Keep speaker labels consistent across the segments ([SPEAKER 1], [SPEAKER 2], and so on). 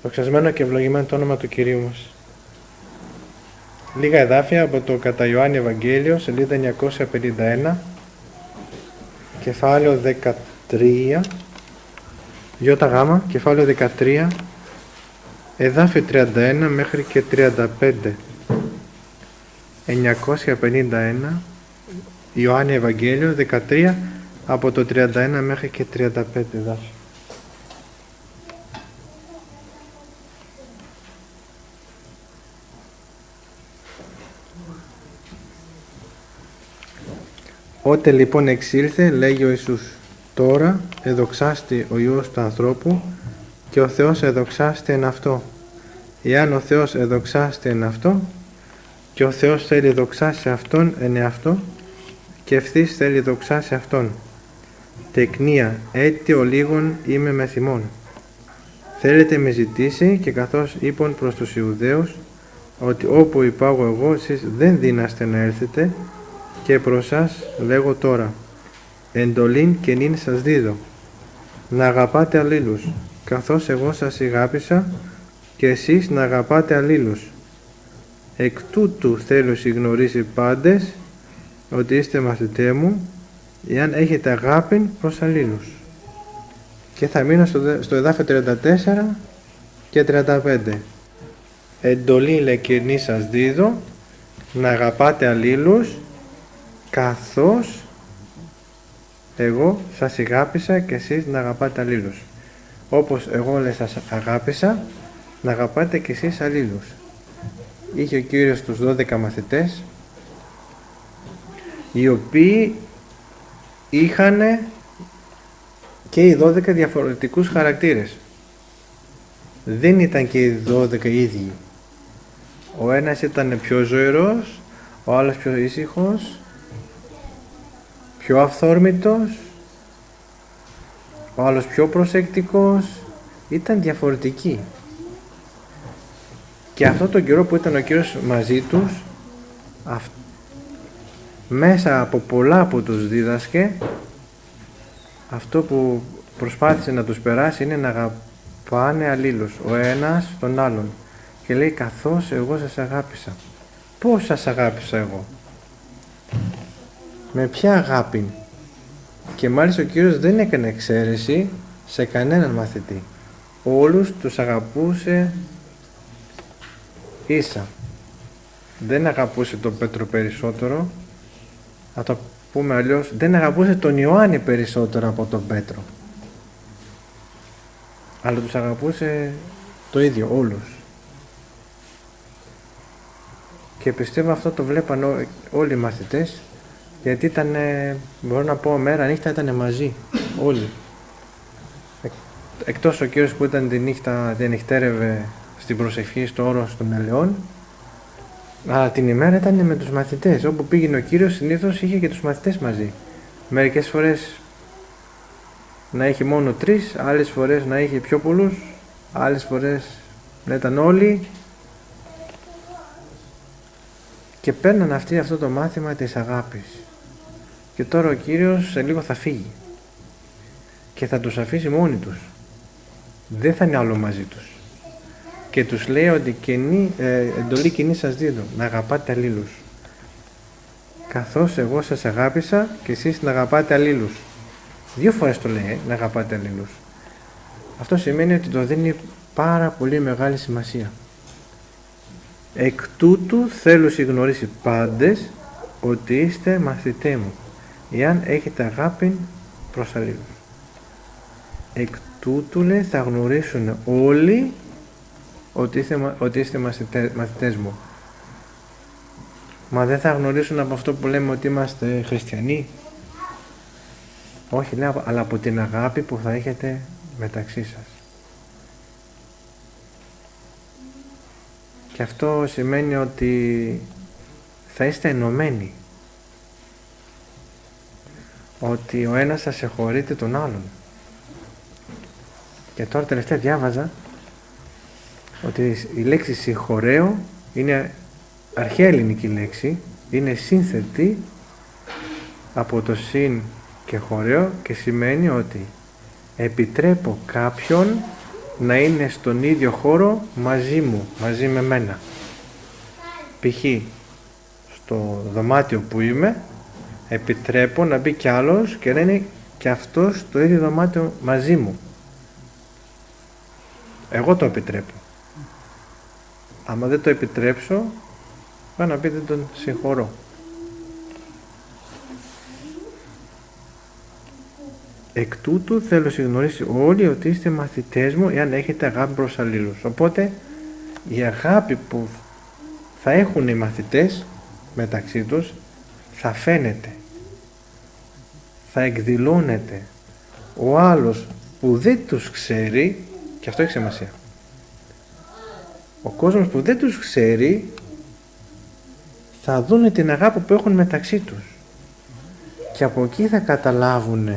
[SPEAKER 1] Δοξασμένο και ευλογημένο το όνομα του Κυρίου μας. Λίγα εδάφια από το κατά Ιωάννη Ευαγγέλιο, σελίδα 951, κεφάλαιο 13, ΙΓ, κεφάλαιο 13, εδάφιο 31 μέχρι και 35. 951, Ιωάννη Ευαγγέλιο 13, από το 31 μέχρι και 35 εδάφια. Ότε λοιπόν εξήλθε, λέγει ο Ιησούς, τώρα εδοξάστη ο Υιός του ανθρώπου και ο Θεός εδοξάστη εν αυτό. Εάν ο Θεός εδοξάστη εν αυτό και ο Θεός θέλει δοξάσει αυτόν εν εαυτό και ευθύς θέλει δοξάσει αυτόν. Τεκνία, έτη ο λίγων είμαι μεθ ημών. Θέλετε με ζητήσει και καθώς είπαν προς τους Ιουδαίους ότι όπου υπάγω εγώ εσείς δεν δύναστε να έλθετε και προς σας λέγω τώρα, εντολήν και νυν σας δίδω, να αγαπάτε αλλήλους, καθώς εγώ σας αγάπησα και εσείς να αγαπάτε αλλήλους. Εκ τούτου θέλω συγνωρίσει πάντες ότι είστε μαθητέ μου, εάν έχετε αγάπη προς αλλήλους. Και θα μείνω στο εδάφιο 34 και 35. Εντολή λέει και νυν σας δίδω, να αγαπάτε αλλήλους, καθώς εγώ σας αγάπησα και εσείς να αγαπάτε αλλήλους. Όπως εγώ λέει σας αγάπησα, να αγαπάτε και εσείς αλλήλους. Είχε ο Κύριος τους 12 μαθητές, οι οποίοι είχαν και οι 12 διαφορετικούς χαρακτήρες. Δεν ήταν και οι 12 ίδιοι. Ο ένας ήταν πιο ζωηρός, ο άλλος πιο ήσυχος, πιο αυθόρμητος, ο άλλος πιο προσεκτικός. Ήταν διαφορετικοί. Και αυτό τον καιρό που ήταν ο Κύριος μαζί τους, μέσα από πολλά που τους δίδασκε, αυτό που προσπάθησε να τους περάσει είναι να αγαπάνε αλλήλους, ο ένας τον άλλον. Και λέει, καθώς εγώ σας αγάπησα. Πώς σας αγάπησα εγώ? Με ποια αγάπη? Και μάλιστα ο Κύριος δεν έκανε εξαίρεση σε κανέναν μαθητή. Όλους τους αγαπούσε ίσα. Δεν αγαπούσε τον Πέτρο περισσότερο, να το πούμε αλλιώς, δεν αγαπούσε τον Ιωάννη περισσότερο από τον Πέτρο. Αλλά τους αγαπούσε το ίδιο, όλους. Και πιστεύω αυτό το βλέπαν όλοι οι μαθητές, γιατί ήταν, μπορώ να πω, μέρα νύχτα ήταν μαζί, όλοι. Εκτός ο Κύριος που ήταν τη νύχτα, διανυχτέρευε στην προσευχή στο όρος των ελαιών, αλλά την ημέρα ήταν με τους μαθητές. Όπου πήγαινε ο Κύριος συνήθως είχε και τους μαθητές μαζί. Μερικές φορές να είχε μόνο 3, άλλες φορές να είχε πιο πολλούς, άλλες φορές να ήταν όλοι. Και παίρναν αυτοί αυτό το μάθημα της αγάπης. Και τώρα ο Κύριος σε λίγο θα φύγει και θα τους αφήσει μόνοι τους. Δεν θα είναι άλλο μαζί τους. Και τους λέει ότι εντολή κοινή σας δίδω, να αγαπάτε αλλήλους. Καθώς εγώ σας αγάπησα και εσείς να αγαπάτε αλλήλους. 2 φορές το λέει, να αγαπάτε αλλήλους. Αυτό σημαίνει ότι το δίνει πάρα πολύ μεγάλη σημασία. Εκ τούτου θέλω συγνωρίσει πάντες ότι είστε μαθητέ μου, εάν έχετε αγάπη προς αλλήλους. Εκ τούτου λέει θα γνωρίσουν όλοι ότι είστε μαθητές μου. Μα δεν θα γνωρίσουν από αυτό που λέμε ότι είμαστε χριστιανοί? Όχι, λέει, αλλά από την αγάπη που θα έχετε μεταξύ σας. Και αυτό σημαίνει ότι θα είστε ενωμένοι. Ότι ο ένας θα συγχωρείται τον άλλον. Και τώρα τελευταία διάβαζα ότι η λέξη συγχωρέω είναι αρχαία ελληνική λέξη, είναι σύνθετη από το συν και χωρέω και σημαίνει ότι επιτρέπω κάποιον να είναι στον ίδιο χώρο μαζί μου, μαζί με μένα. Π.χ. στο δωμάτιο που είμαι, επιτρέπω να μπει κι άλλος και να είναι κι αυτός στο ίδιο δωμάτιο μαζί μου. Εγώ το επιτρέπω. Άμα δεν το επιτρέψω, πάει να πει δεν τον συγχωρώ. Εκ τούτου θέλω συγνωρίσει όλοι ότι είστε μαθητές μου εάν έχετε αγάπη προς αλλήλους. Οπότε η αγάπη που θα έχουν οι μαθητές μεταξύ τους θα φαίνεται, θα εκδηλώνεται. Ο άλλος που δεν τους ξέρει, και αυτό έχει σημασία, ο κόσμος που δεν τους ξέρει θα δουν την αγάπη που έχουν μεταξύ τους και από εκεί θα καταλάβουν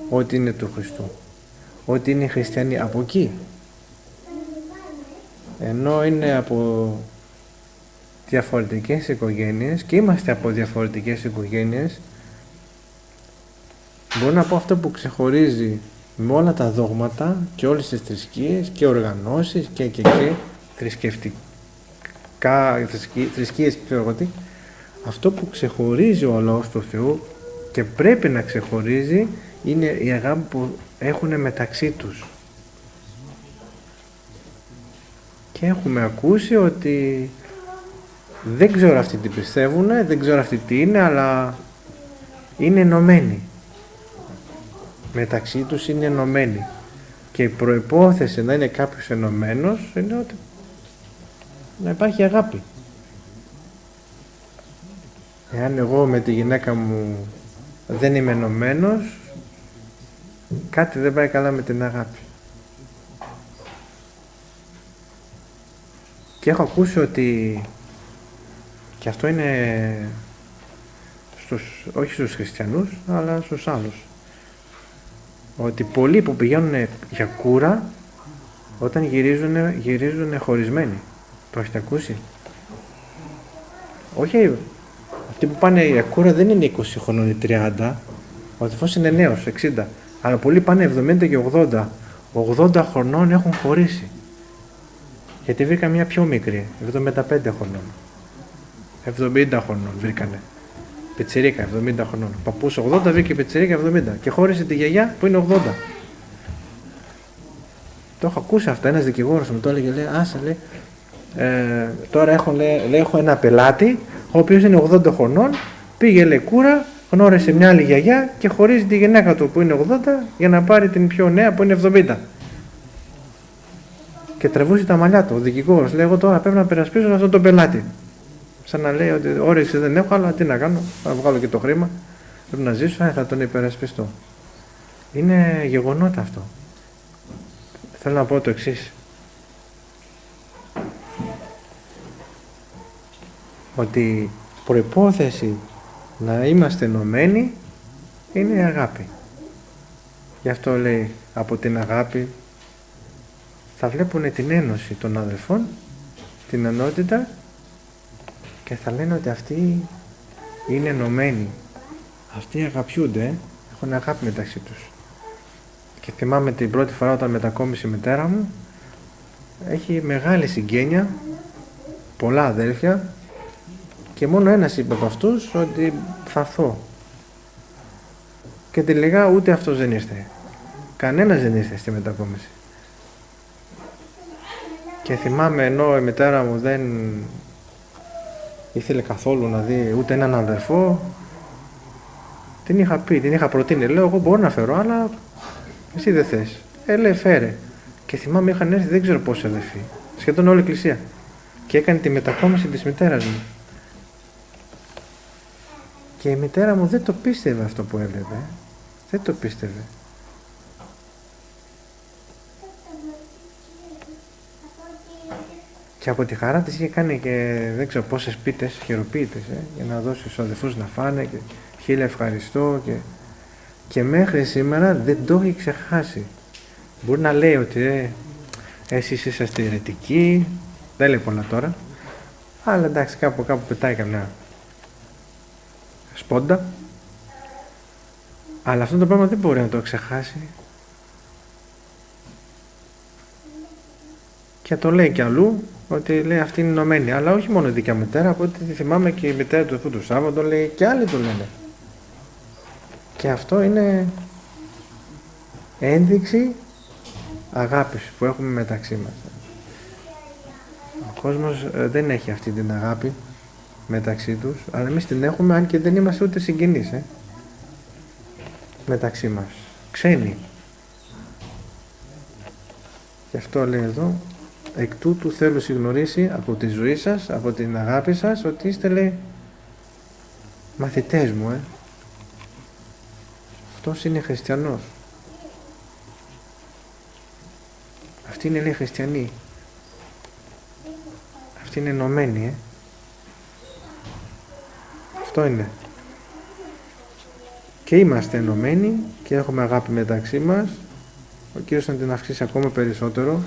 [SPEAKER 1] ότι είναι του Χριστού, ότι είναι χριστιανοί από εκεί. Ενώ είναι από διαφορετικές οικογένειες και είμαστε από διαφορετικές οικογένειες, μπορώ να πω αυτό που ξεχωρίζει με όλα τα δόγματα και όλες τις θρησκείες και οργανώσεις και θρησκείες και ξέρω εγώ τι, αυτό που ξεχωρίζει ο λαός του Θεού και πρέπει να ξεχωρίζει είναι η αγάπη που έχουν μεταξύ τους. Και έχουμε ακούσει ότι δεν ξέρω αυτοί τι πιστεύουν, δεν ξέρω αυτοί τι είναι, αλλά είναι ενωμένοι. Μεταξύ τους είναι ενωμένοι. Και η προϋπόθεση να είναι κάποιος ενωμένος είναι ότι να υπάρχει αγάπη. Εάν εγώ με τη γυναίκα μου δεν είμαι ενωμένος, κάτι δεν πάει καλά με την αγάπη. Και έχω ακούσει ότι, και αυτό είναι όχι στους χριστιανούς, αλλά στους άλλους, ότι πολλοί που πηγαίνουν για κούρα, όταν γυρίζουν χωρισμένοι. Το έχετε ακούσει? Όχι, αυτοί που πάνε για κούρα δεν είναι 20 χρονών ή 30, ο αδελφός είναι νέος, 60, αλλά πολλοί πάνε 70 και 80. 80 χρονών έχουν χωρίσει. Γιατί βρήκα μια πιο μικρή, 75 χρονών. 70 χρονών βρήκανε. Πιτσιρίκα, 70 χρονών. Παππούς 80, βρήκε πιτσιρίκα 70. Και χώρισε τη γιαγιά που είναι 80. Το έχω ακούσει αυτά. Ένας δικηγόρος μου το έλεγε, λέει, άσε, λέει, τώρα έχω ένα πελάτη, ο οποίος είναι 80 χρονών, πήγε, λέει, κούρα, γνώρισε μια άλλη γιαγιά και χωρίζει τη γυναίκα του που είναι 80 για να πάρει την πιο νέα που είναι 70. Και τραβούσε τα μαλλιά του. Ο δικηγόρος λέει: εγώ τώρα πρέπει να περασπίσω αυτόν τον πελάτη. Σαν να λέει ότι όρεξη δεν έχω, αλλά τι να κάνω, θα βγάλω και το χρήμα. Πρέπει να ζήσω, θα τον υπερασπιστώ. Είναι γεγονότα αυτό. Θέλω να πω το εξής. Ότι προϋπόθεση να είμαστε ενωμένοι είναι η αγάπη. Γι' αυτό λέει, από την αγάπη θα βλέπουν την ένωση των αδελφών, την ενότητα, και θα λένε ότι αυτοί είναι ενωμένοι. Αυτοί αγαπιούνται, έχουν αγάπη μεταξύ τους. Και θυμάμαι την πρώτη φορά όταν μετακόμισε η μητέρα μου, έχει μεγάλη συγγένεια, πολλά αδέλφια, και μόνο ένας είπε από αυτούς ότι θα έρθω. Και τελικά ούτε αυτός δεν ήρθε. Κανένας δεν ήρθε στη μετακόμιση. Και θυμάμαι, ενώ η μητέρα μου δεν ήθελε καθόλου να δει ούτε έναν αδερφό, την είχα πει, την είχα προτείνει. Λέω, εγώ μπορώ να φέρω, αλλά εσύ δεν θες. Λέει, φέρε. Και θυμάμαι, είχαν έρθει δεν ξέρω πόσοι αδερφοί, σχεδόν όλη η εκκλησία. Και έκανε τη μετακόμιση της μητέρας μου. Και η μητέρα μου δεν το πίστευε αυτό που έβλεπε. Δεν το πίστευε. Και από τη χαρά της είχε κάνει και δεν ξέρω πόσες πίτες, χειροποίητες, για να δώσει στους αδελφούς να φάνε, και χίλια ευχαριστώ, και μέχρι σήμερα δεν το έχει ξεχάσει. Μπορεί να λέει ότι εσείς είσαστε αιρετικοί, δεν λέει πολλά τώρα, αλλά εντάξει, κάπου πετάει καμιά σπόντα, αλλά αυτό το πράγμα δεν μπορεί να το ξεχάσει. Και το λέει κι αλλού, ότι λέει αυτή είναι ενωμένη. Αλλά όχι μόνο η δικιά μητέρα, από ό,τι θυμάμαι και η μητέρα του αυτού του Σάββατο λέει και άλλοι το λένε. Και αυτό είναι ένδειξη αγάπης που έχουμε μεταξύ μας. Ο κόσμος δεν έχει αυτή την αγάπη μεταξύ τους, αλλά εμείς την έχουμε, αν και δεν είμαστε ούτε συγγενείς μεταξύ μας. Ξένοι. Γι' αυτό λέει εδώ, εκ τούτου θέλω συγνωρίσει από τη ζωή σας, από την αγάπη σας, ότι είστε, λέει, μαθητές μου. Αυτός είναι χριστιανός. Αυτοί είναι, λέει, χριστιανοί. Αυτοί είναι ενωμένοι. Αυτό είναι. Και είμαστε ενωμένοι και έχουμε αγάπη μεταξύ μας. Ο Κύριος να την αυξήσει ακόμα περισσότερο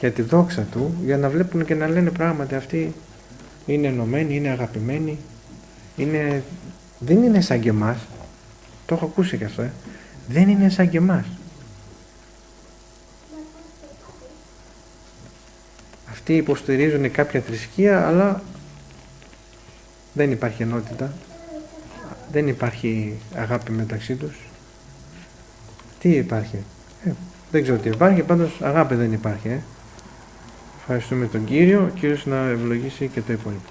[SPEAKER 1] για τη δόξα Του, για να βλέπουν και να λένε πράγματι αυτοί είναι ενωμένοι, είναι αγαπημένοι, δεν είναι σαν και εμάς. Το έχω ακούσει και αυτό. Δεν είναι σαν και εμάς. Αυτοί υποστηρίζουν κάποια θρησκεία, αλλά δεν υπάρχει ενότητα, δεν υπάρχει αγάπη μεταξύ τους. Τι υπάρχει? Δεν ξέρω τι υπάρχει, πάντως αγάπη δεν υπάρχει. Ευχαριστούμε τον Κύριο, ο Κύριος να ευλογήσει και το υπόλοιπο.